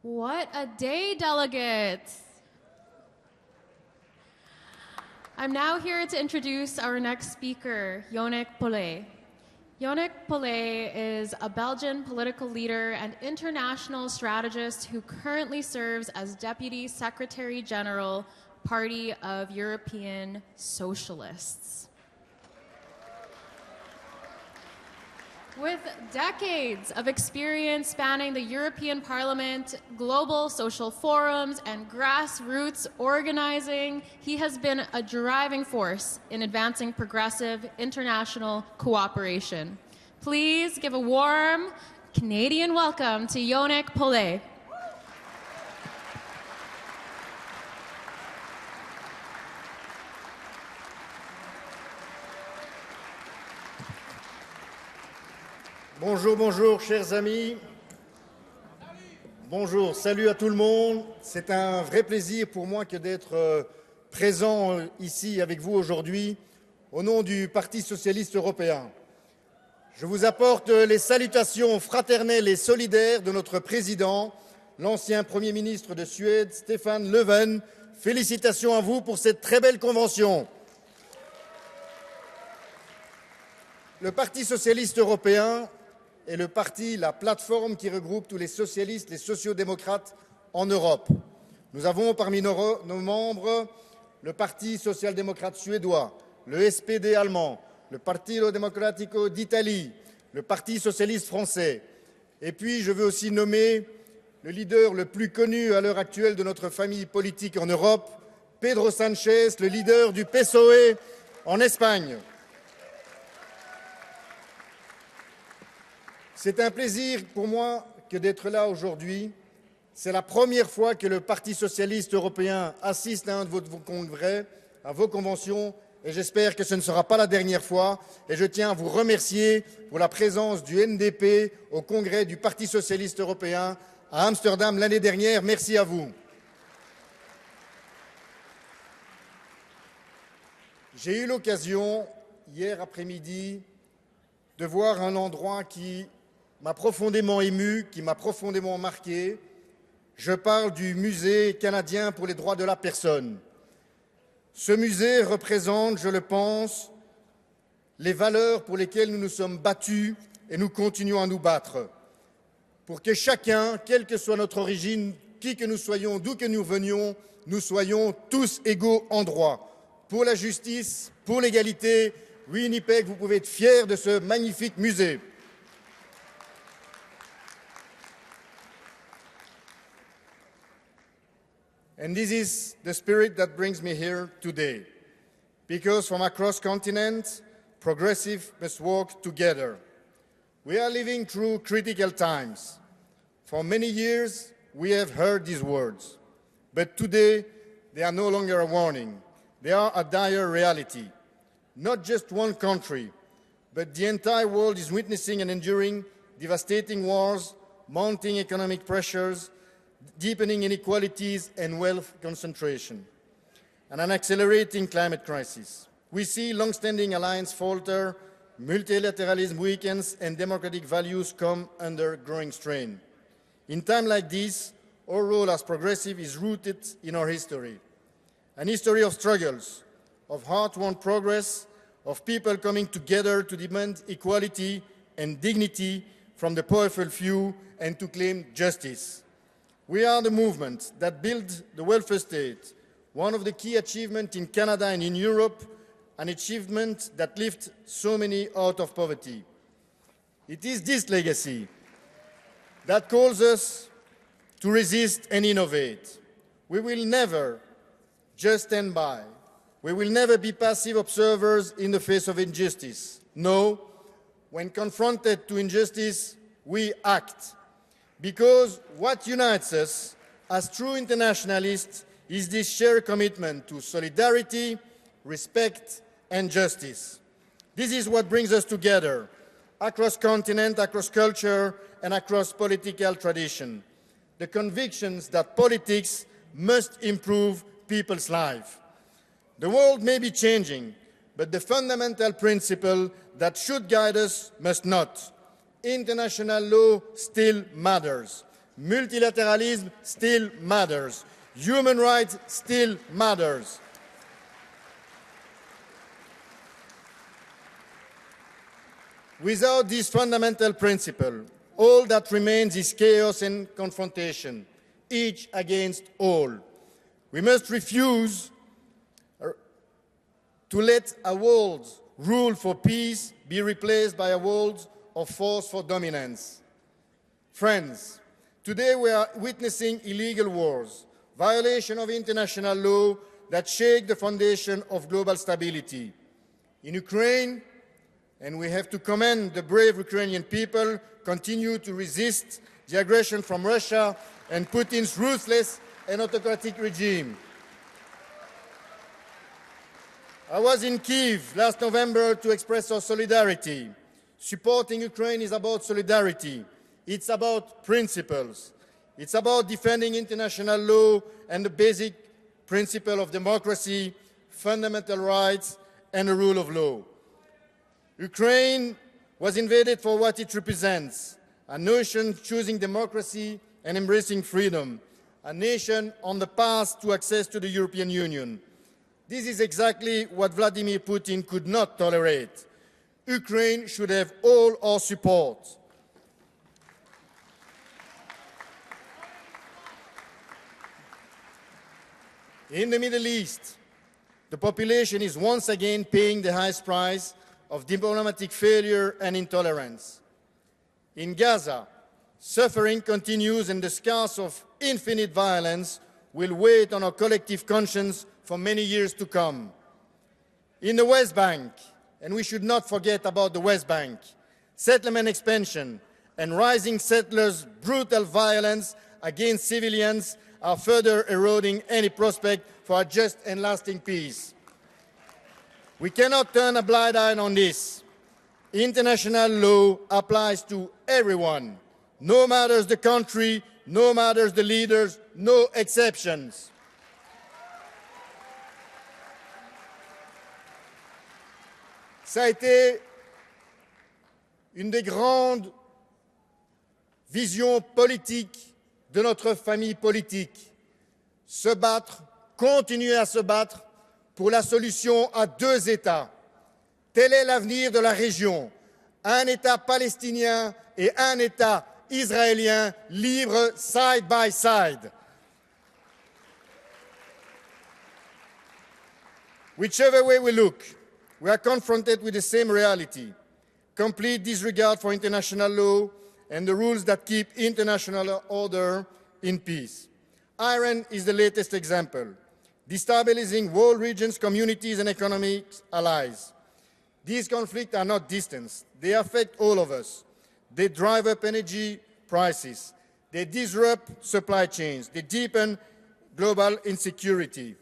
What a day, delegates! I'm now here to introduce our next speaker, Yonnec Polet. Yonnec Polet is a Belgian political leader and international strategist who currently serves as Deputy Secretary General, Party of European Socialists. With decades of experience spanning the European Parliament, global social forums, and grassroots organizing, he has been a driving force in advancing progressive international cooperation. Please give a warm Canadian welcome to Yonnec Polet. Bonjour, bonjour, chers amis. Bonjour, salut à tout le monde. C'est un vrai plaisir pour moi que d'être présent ici avec vous aujourd'hui au nom du Parti socialiste européen. Je vous apporte les salutations fraternelles et solidaires de notre président, l'ancien Premier ministre de Suède, Stefan Löfven. Félicitations à vous pour cette très belle convention. Le Parti socialiste européen est le parti, la plateforme qui regroupe tous les socialistes, les sociodémocrates en Europe. Nous avons parmi nos membres le Parti social-démocrate suédois, le SPD allemand, le Partito Democratico d'Italie, le Parti socialiste français. Et puis, je veux aussi nommer le leader le plus connu à l'heure actuelle de notre famille politique en Europe, Pedro Sánchez, le leader du PSOE en Espagne. C'est un plaisir pour moi que d'être là aujourd'hui. C'est la première fois que le Parti socialiste européen assiste à un de vos congrès, à vos conventions, et j'espère que ce ne sera pas la dernière fois. Et je tiens à vous remercier pour la présence du NDP au congrès du Parti socialiste européen à Amsterdam l'année dernière. Merci à vous. J'ai eu l'occasion, hier après-midi, de voir un endroit qui m'a profondément ému, qui m'a profondément marqué. Je parle du Musée canadien pour les droits de la personne. Ce musée représente, je le pense, les valeurs pour lesquelles nous nous sommes battus et nous continuons à nous battre. Pour que chacun, quelle que soit notre origine, qui que nous soyons, d'où que nous venions, nous soyons tous égaux en droit. Pour la justice, pour l'égalité, Winnipeg, vous pouvez être fiers de ce magnifique musée. And this is the spirit that brings me here today, because from across continent, progressive must work together. We are living through critical times. For many years, we have heard these words, but today they are no longer a warning. They are a dire reality. Not just one country, but the entire world is witnessing and enduring devastating wars, mounting economic pressures, deepening inequalities and wealth concentration, and an accelerating climate crisis. We see long-standing alliances falter, multilateralism weakens, and democratic values come under growing strain. In times like this, our role as progressive is rooted in our history, an history of struggles, of hard-won progress, of people coming together to demand equality and dignity from the powerful few and to claim justice. We are the movement that built the welfare state, one of the key achievements in Canada and in Europe, an achievement that lifted so many out of poverty. It is this legacy that calls us to resist and innovate. We will never just stand by. We will never be passive observers in the face of injustice. No, when confronted to injustice, we act. Because what unites us as true internationalists is this shared commitment to solidarity, respect, and justice. This is what brings us together across continent, across culture, and across political tradition. The convictions that politics must improve people's lives. The world may be changing, but the fundamental principle that should guide us must not. International law still matters. Multilateralism still matters. Human rights still matters. Without this fundamental principle, all that remains is chaos and confrontation, each against all. We must refuse to let a world ruled for peace be replaced by a world of force for dominance. Friends, today we are witnessing illegal wars, violation of international law that shake the foundation of global stability. In Ukraine, and we have to commend the brave Ukrainian people, continue to resist the aggression from Russia and Putin's ruthless and autocratic regime. I was in Kyiv last November to express our solidarity. Supporting Ukraine is about solidarity. It's about principles. It's about defending international law and the basic principle of democracy, fundamental rights, and the rule of law. Ukraine was invaded for what it represents, a nation choosing democracy and embracing freedom, a nation on the path to access to the European Union. This is exactly what Vladimir Putin could not tolerate. Ukraine should have all our support. In the Middle East, the population is once again paying the highest price of diplomatic failure and intolerance. In Gaza, suffering continues and the scars of infinite violence will weigh on our collective conscience for many years to come. In the West Bank, and we should not forget about the West Bank, settlement expansion and rising settlers' brutal violence against civilians are further eroding any prospect for a just and lasting peace. We cannot turn a blind eye on this. International law applies to everyone, no matter the country, no matter the leaders, no exceptions. Ça a été une des grandes visions politiques de notre famille politique. Se battre, continuer à se battre pour la solution à deux États. Tel est l'avenir de la région. Un État palestinien et un État israélien libres side by side. Whichever way we look, we are confronted with the same reality, complete disregard for international law and the rules that keep international order in peace. Iran is the latest example, destabilizing world regions, communities and economic allies. These conflicts are not distant. They affect all of us. They drive up energy prices. They disrupt supply chains. They deepen global insecurity.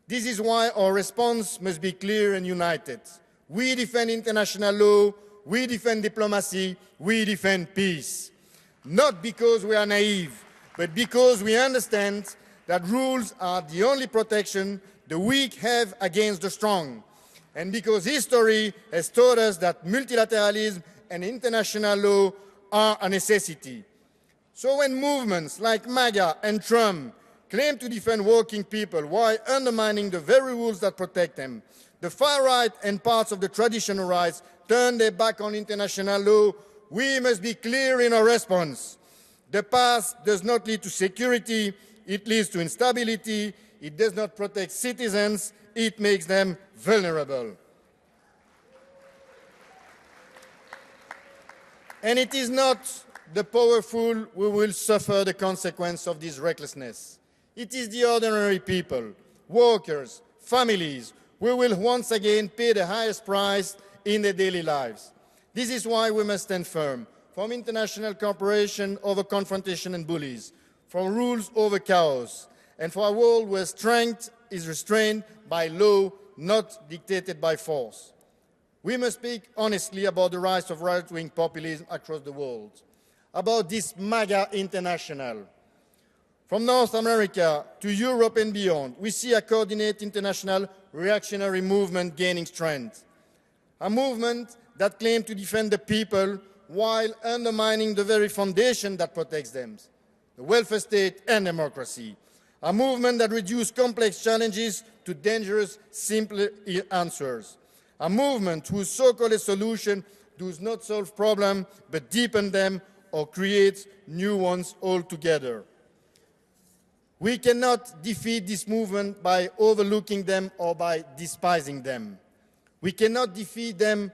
This is why our response must be clear and united. We defend international law, we defend diplomacy, we defend peace. Not because we are naive, but because we understand that rules are the only protection the weak have against the strong. And because history has taught us that multilateralism and international law are a necessity. So when movements like MAGA and Trump claim to defend working people while undermining the very rules that protect them, the far right and parts of the traditional rights turn their back on international law, we must be clear in our response. The path does not lead to security, it leads to instability, it does not protect citizens, it makes them vulnerable. And it is not the powerful who will suffer the consequence of this recklessness. It is the ordinary people, workers, families, who will once again pay the highest price in their daily lives. This is why we must stand firm, from international cooperation over confrontation and bullies, from rules over chaos, and for a world where strength is restrained by law, not dictated by force. We must speak honestly about the rise of right-wing populism across the world, about this MAGA international. From North America to Europe and beyond, we see a coordinated international reactionary movement gaining strength. A movement that claims to defend the people while undermining the very foundation that protects them, the welfare state and democracy. A movement that reduces complex challenges to dangerous, simple answers. A movement whose so-called solution does not solve problems but deepen them or create new ones altogether. We cannot defeat this movement by overlooking them or by despising them. We cannot defeat them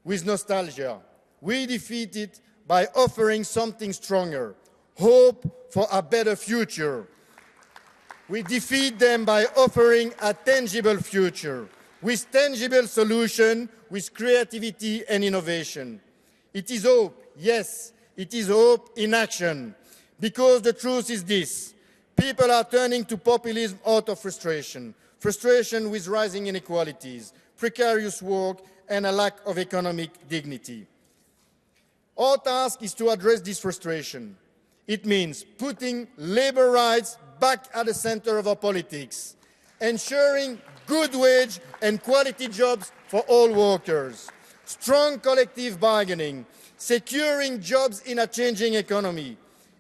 with nostalgia. We defeat it by offering something stronger, hope for a better future. We defeat them by offering a tangible future, with tangible solutions, with creativity and innovation. It is hope, yes, it is hope in action, because the truth is this. People are turning to populism out of frustration with rising inequalities, precarious work, and a lack of economic dignity. Our task is to address this frustration. It means putting labor rights back at the center of our politics, ensuring good wage and quality jobs for all workers, strong collective bargaining, securing jobs in a changing economy.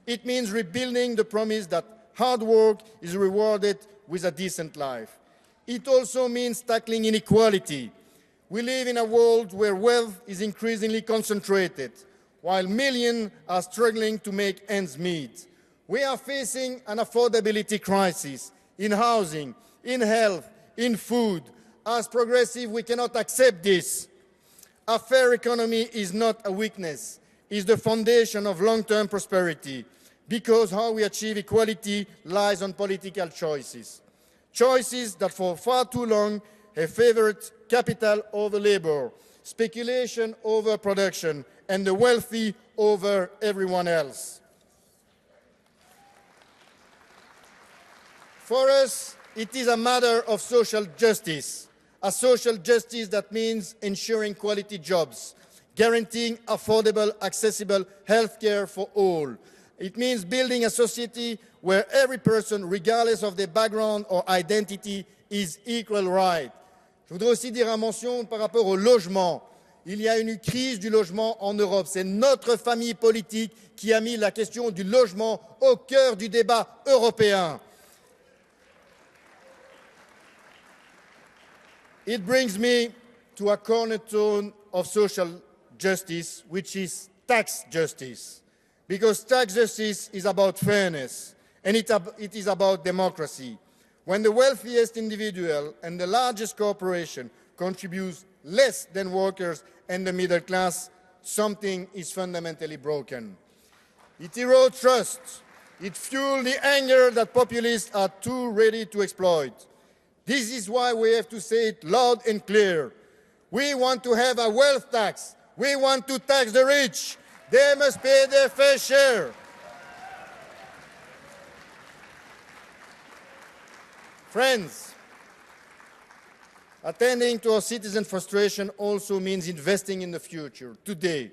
It means rebuilding the promise that hard work is rewarded with a decent life. It also means tackling inequality. We live in a world where wealth is increasingly concentrated, while millions are struggling to make ends meet. We are facing an affordability crisis in housing, in health, in food. As progressive, we cannot accept this. A fair economy is not a weakness. It is the foundation of long-term prosperity, because how we achieve equality lies on political choices. Choices that for far too long have favored capital over labor, speculation over production, and the wealthy over everyone else. For us, it is a matter of social justice, a social justice that means ensuring quality jobs, guaranteeing affordable, accessible health care for all. It means building a society where every person, regardless of their background or identity, is equal right. Je voudrais aussi dire une mention par rapport au logement. Il y a une crise du logement en Europe. C'est notre famille politique qui a mis la question du logement au cœur du débat européen. It brings me to a cornerstone of social justice, which is tax justice. Because tax justice is about fairness, and it is about democracy. When the wealthiest individual and the largest corporation contribute less than workers and the middle class, something is fundamentally broken. It erodes trust. It fuels the anger that populists are too ready to exploit. This is why we have to say it loud and clear. We want to have a wealth tax. We want to tax the rich. They must pay their fair share. Friends, attending to our citizens' frustration also means investing in the future, today,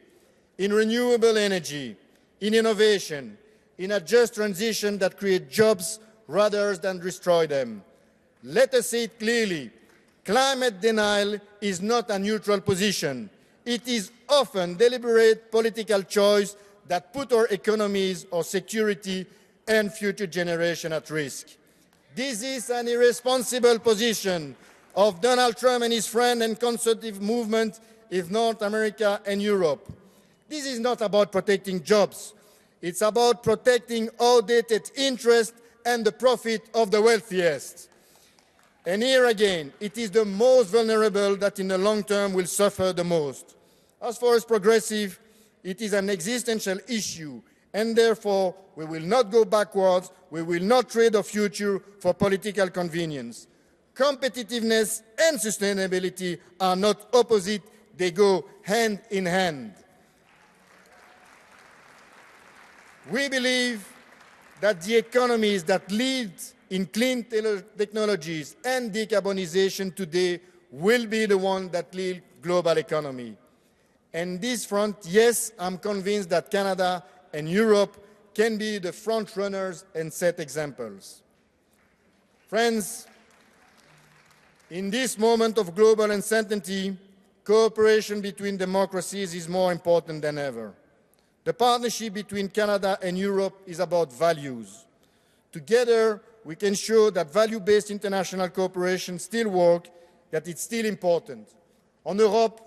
in renewable energy, in innovation, in a just transition that creates jobs rather than destroy them. Let us say it clearly. Climate denial is not a neutral position. It is often deliberate political choice that put our economies, our security, and future generations at risk. This is an irresponsible position of Donald Trump and his friend and conservative movement in North America and Europe. This is not about protecting jobs. It's about protecting outdated interests and the profit of the wealthiest. And here again, it is the most vulnerable that in the long term will suffer the most. As far as progressive, it is an existential issue, and therefore we will not go backwards, we will not trade our future for political convenience. Competitiveness and sustainability are not opposite, they go hand in hand. We believe that the economies that lead in clean technologies and decarbonization today will be the ones that lead global economy. And this front, yes, I'm convinced that Canada and Europe can be the front runners and set examples. Friends, in this moment of global uncertainty, cooperation between democracies is more important than ever. The partnership between Canada and Europe is about values. Together, we can show that value-based international cooperation still works, that it's still important. En Europe,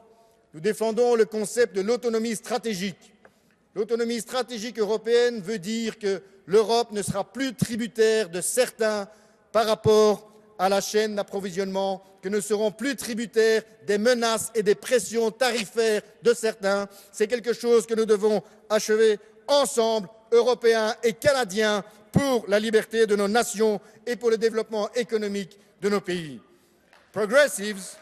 nous défendons le concept de l'autonomie stratégique. L'autonomie stratégique européenne veut dire que l'Europe ne sera plus tributaire de certains par rapport à la chaîne d'approvisionnement, que ne seront plus tributaires des menaces et des pressions tarifaires de certains. C'est quelque chose que nous devons achever ensemble, Européens et Canadiens, pour la liberté de nos nations et pour le développement économique de nos pays. Progressives,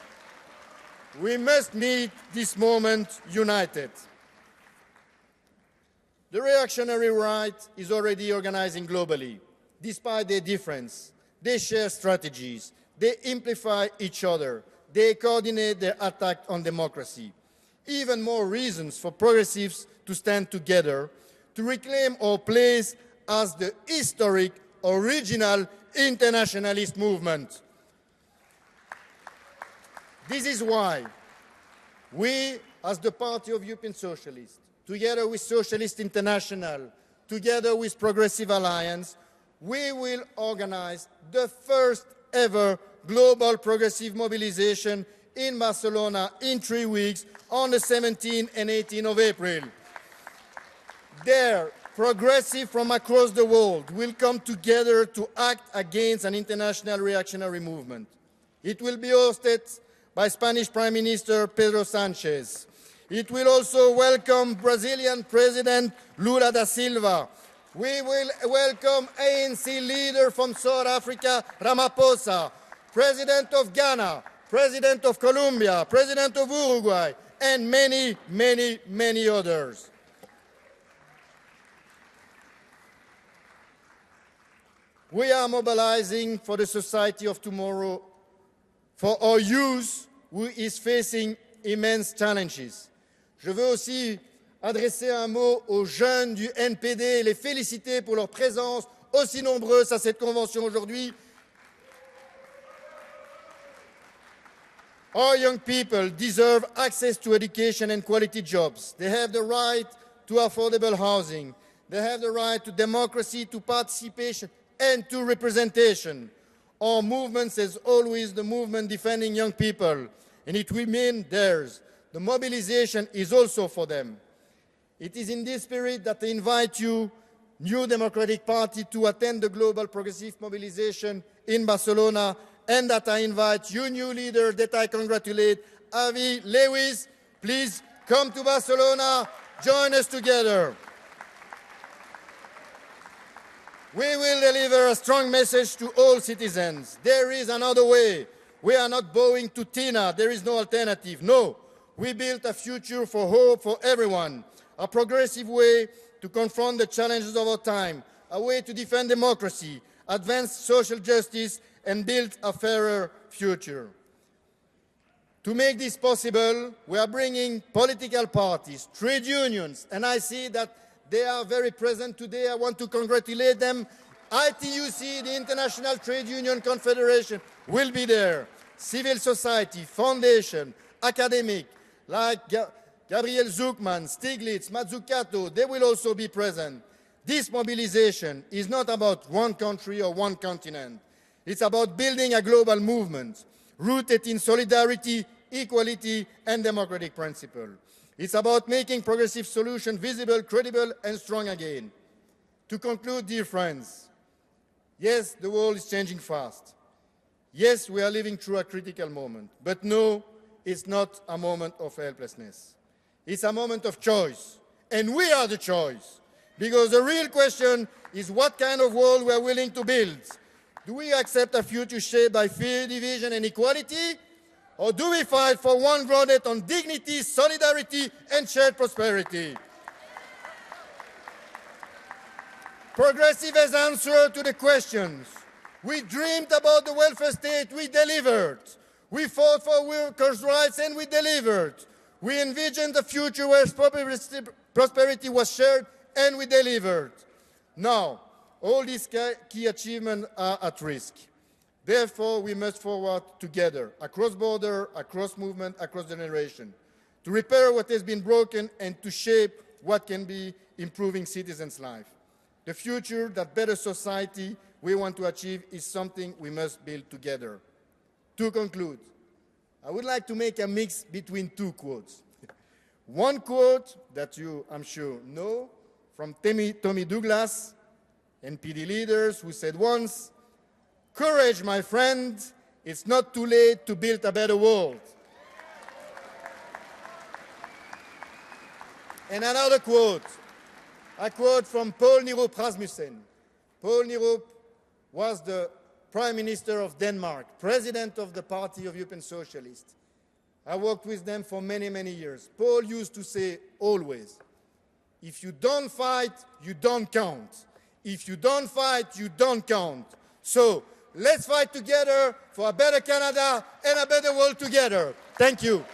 we must meet this moment united. The reactionary right is already organizing globally. Despite their difference, they share strategies, they amplify each other, they coordinate their attack on democracy. Even more reasons for progressives to stand together, to reclaim our place as the historic, original internationalist movement. This is why we, as the Party of European Socialists, together with Socialist International, together with Progressive Alliance, we will organize the first ever global progressive mobilization in Barcelona in 3 weeks on the 17th and 18th of April. There, progressive from across the world will come together to act against an international reactionary movement. It will be hosted by Spanish Prime Minister Pedro Sanchez. It will also welcome Brazilian President Lula da Silva. We will welcome ANC leader from South Africa, Ramaphosa, President of Ghana, President of Colombia, President of Uruguay, and many, many, many others. We are mobilizing for the society of tomorrow, for our youth who is facing immense challenges. Je veux aussi adresser un mot aux jeunes du NPD et les féliciter pour leur présence aussi nombreuse à cette convention aujourd'hui. Our young people deserve access to education and quality jobs. They have the right to affordable housing. They have the right to democracy, to participation, and to representation. Our movement is always the movement defending young people, and it will mean theirs. The mobilization is also for them. It is in this spirit that I invite you, New Democratic Party, to attend the Global Progressive Mobilization in Barcelona, and that I invite you, new leaders, that I congratulate, Avi, Lewis, please come to Barcelona, join us together. We will deliver a strong message to all citizens. There is another way. We are not bowing to Tina. There is no alternative. No. We built a future for hope for everyone, a progressive way to confront the challenges of our time, a way to defend democracy, advance social justice, and build a fairer future. To make this possible, we are bringing political parties, trade unions, and I see that they are very present today. I want to congratulate them. ITUC, the International Trade Union Confederation, will be there. Civil society, foundation, academic, like Gabriel Zuckman, Stiglitz, Mazzucato, they will also be present. This mobilization is not about one country or one continent. It's about building a global movement rooted in solidarity, equality, and democratic principle. It's about making progressive solutions visible, credible, and strong again. To conclude, dear friends, yes, the world is changing fast. Yes, we are living through a critical moment. But no, it's not a moment of helplessness. It's a moment of choice. And we are the choice. Because the real question is what kind of world we are willing to build. Do we accept a future shaped by fear, division, and equality? Or do we fight for one grounded on dignity, solidarity, and shared prosperity? Progressive has answered to the questions. We dreamed about the welfare state, we delivered. We fought for workers' rights, and we delivered. We envisioned a future where prosperity was shared, and we delivered. Now, all these key achievements are at risk. Therefore, we must forward together, across border, across movement, across generation, to repair what has been broken and to shape what can be improving citizens' life. The future, that better society we want to achieve, is something we must build together. To conclude, I would like to make a mix between two quotes. One quote that you, I'm sure, know, from Tommy Douglas, NPD leaders, who said once, "Courage, my friend, it's not too late to build a better world." And another quote, a quote from Poul Nyrup Rasmussen. Poul Nyrup was the Prime Minister of Denmark, President of the Party of European Socialists. I worked with them for many, many years. Paul used to say always, if you don't fight, you don't count. If you don't fight, you don't count. So let's fight together for a better Canada and a better world together. Thank you.